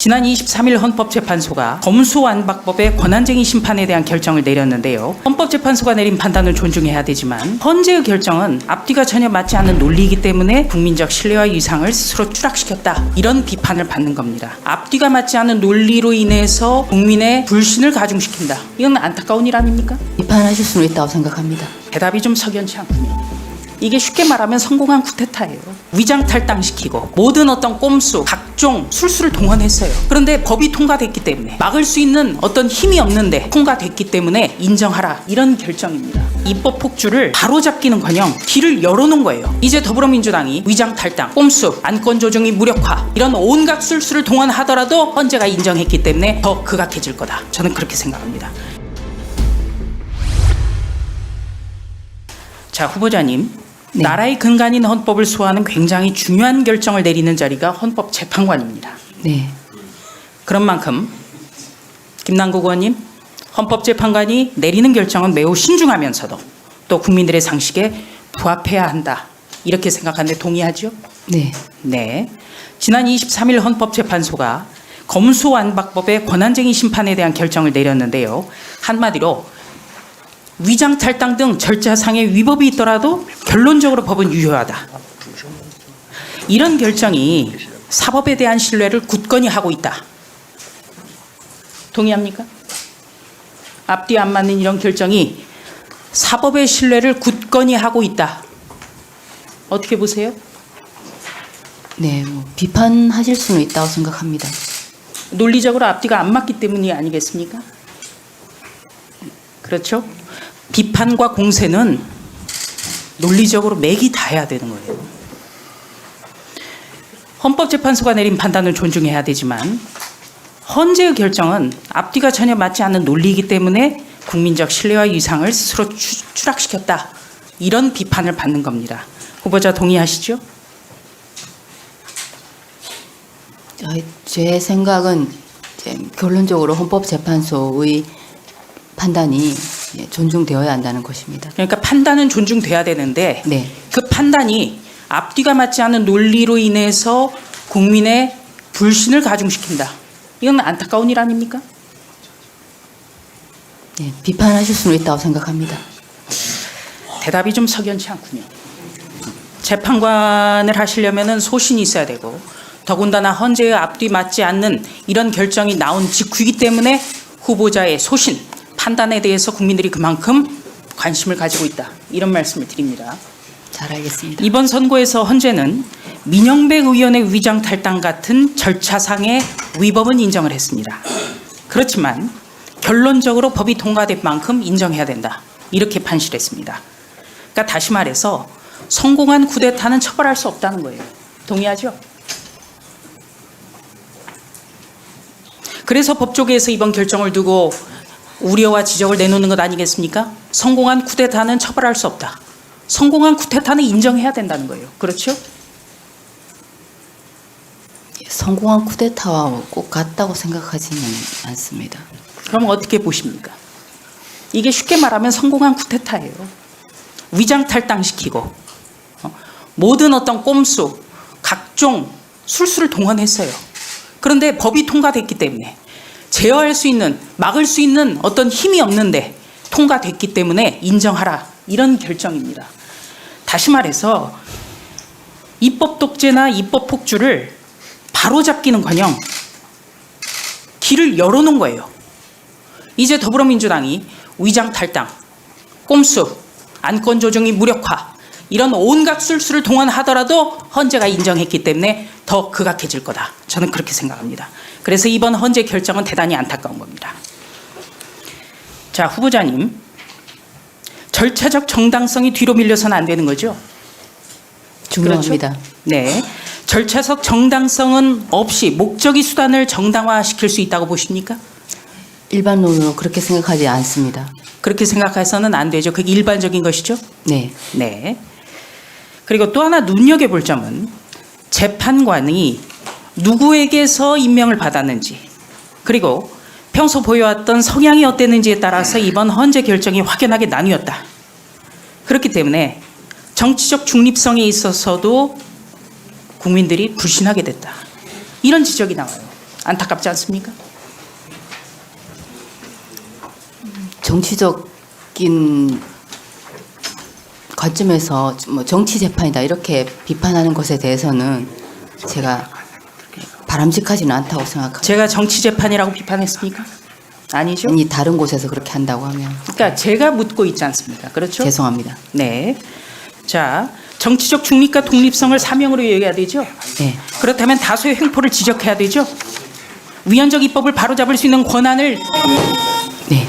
지난 23일 헌법재판소가 검수완박법의 권한쟁의 심판에 대한 결정을 내렸는데요. 헌법재판소가 내린 판단을 존중해야 되지만 헌재의 결정은 앞뒤가 전혀 맞지 않는 논리이기 때문에 국민적 신뢰와 위상을 스스로 추락시켰다. 이런 비판을 받는 겁니다. 앞뒤가 맞지 않는 논리로 인해서 국민의 불신을 가중시킨다. 이건 안타까운 일 아닙니까? 비판하실 수는 있다고 생각합니다. 대답이 좀 석연치 않군요. 이게 쉽게 말하면 성공한 쿠데타예요. 위장 탈당시키고 모든 어떤 꼼수, 각종 술수를 동원했어요. 그런데 법이 통과됐기 때문에 막을 수 있는 어떤 힘이 없는데 통과됐기 때문에 인정하라. 이런 결정입니다. 입법 폭주를 바로잡기는커녕 길을 열어놓은 거예요. 이제 더불어민주당이 위장 탈당, 꼼수, 안건 조정이 무력화 이런 온갖 술수를 동원하더라도 헌재가 인정했기 때문에 더 극악해질 거다. 저는 그렇게 생각합니다. 자, 후보자님. 네. 나라의 근간인 헌법을 수호하는 굉장히 중요한 결정을 내리는 자리가 헌법재판관입니다. 네. 그런 만큼 김남국 의원님, 헌법재판관이 내리는 결정은 매우 신중하면서도 또 국민들의 상식에 부합해야 한다. 이렇게 생각하는데 동의하죠? 네. 네. 지난 23일 헌법재판소가 검수완박법의 권한쟁의 심판에 대한 결정을 내렸는데요. 한마디로 위장 탈당 등 절차상의 위법이 있더라도 결론적으로 법은 유효하다. 이런 결정이 사법에 대한 신뢰를 굳건히 하고 있다. 동의합니까? 앞뒤 안 맞는 이런 결정이 사법의 신뢰를 굳건히 하고 있다. 어떻게 보세요? 네. 비판하실 수는 있다고 생각합니다. 논리적으로 앞뒤가 안 맞기 때문이 아니겠습니까? 그렇죠? 비판과 공세는 논리적으로 맥이 닿아야 되는 거예요. 헌법재판소가 내린 판단을 존중해야 되지만 헌재의 결정은 앞뒤가 전혀 맞지 않는 논리이기 때문에 국민적 신뢰와 위상을 스스로 추락시켰다. 이런 비판을 받는 겁니다. 후보자 동의하시죠? 제 생각은 이제 결론적으로 헌법재판소의 판단이 존중되어야 한다는 것입니다. 그러니까 판단은 존중돼야 되는데 네. 그 판단이 앞뒤가 맞지 않는 논리로 인해서 국민의 불신을 가중시킨다. 이건 안타까운 일 아닙니까? 네. 비판하실 수는 있다고 생각합니다. 대답이 좀 석연치 않군요. 재판관을 하시려면 소신이 있어야 되고 더군다나 헌재의 앞뒤 맞지 않는 이런 결정이 나온 직후이기 때문에 후보자의 소신, 판단에 대해서 국민들이 그만큼 관심을 가지고 있다. 이런 말씀을 드립니다. 잘 알겠습니다. 이번 선고에서 헌재는 민영배 의원의 위장 탈당 같은 절차상의 위법은 인정을 했습니다. 그렇지만 결론적으로 법이 통과된 만큼 인정해야 된다. 이렇게 판시했습니다. 그러니까 다시 말해서 성공한 쿠데타는 처벌할 수 없다는 거예요. 동의하죠? 그래서 법조계에서 이번 결정을 두고 우려와 지적을 내놓는 것 아니겠습니까? 성공한 쿠데타는 처벌할 수 없다. 성공한 쿠데타는 인정해야 된다는 거예요. 그렇죠? 성공한 쿠데타와 꼭 같다고 생각하지는 않습니다. 그럼 어떻게 보십니까? 이게 쉽게 말하면 성공한 쿠데타예요. 위장 탈당시키고 모든 어떤 꼼수, 각종 술수를 동원했어요. 그런데 법이 통과됐기 때문에 제어할 수 있는, 막을 수 있는 어떤 힘이 없는데 통과됐기 때문에 인정하라. 이런 결정입니다. 다시 말해서 입법 독재나 입법 폭주를 바로잡기는커녕 길을 열어놓은 거예요. 이제 더불어민주당이 위장 탈당, 꼼수, 안건 조정이 무력화 이런 온갖 술수를 동원하더라도 헌재가 인정했기 때문에 더 극악해질 거다. 저는 그렇게 생각합니다. 그래서 이번 헌재 결정은 대단히 안타까운 겁니다. 자, 후보자님. 절차적 정당성이 뒤로 밀려서는 안 되는 거죠? 중요합니다. 그렇죠? 네. 절차적 정당성은 없이 목적이 수단을 정당화시킬 수 있다고 보십니까? 일반론으로 그렇게 생각하지 않습니다. 그렇게 생각해서는 안 되죠. 그게 일반적인 것이죠? 네. 네. 그리고 또 하나 눈여겨볼 점은 재판관이 누구에게서 임명을 받았는지 그리고 평소 보여왔던 성향이 어땠는지에 따라서 이번 헌재 결정이 확연하게 나뉘었다. 그렇기 때문에 정치적 중립성에 있어서도 국민들이 불신하게 됐다. 이런 지적이 나와요. 안타깝지 않습니까? 정치적인 관점에서 뭐 정치 재판이다 이렇게 비판하는 것에 대해서는 제가 바람직하지는 않다고 생각합니다. 제가 정치 재판이라고 비판했습니까? 아니죠. 아니 다른 곳에서 그렇게 한다고 하면 그러니까 제가 묻고 있지 않습니까? 그렇죠? 죄송합니다. 네. 자, 정치적 중립과 독립성을 사명으로 여겨야 되죠. 네, 그렇다면 다수의 횡포를 지적해야 되죠. 위헌적 입법을 바로잡을 수 있는 권한을 네.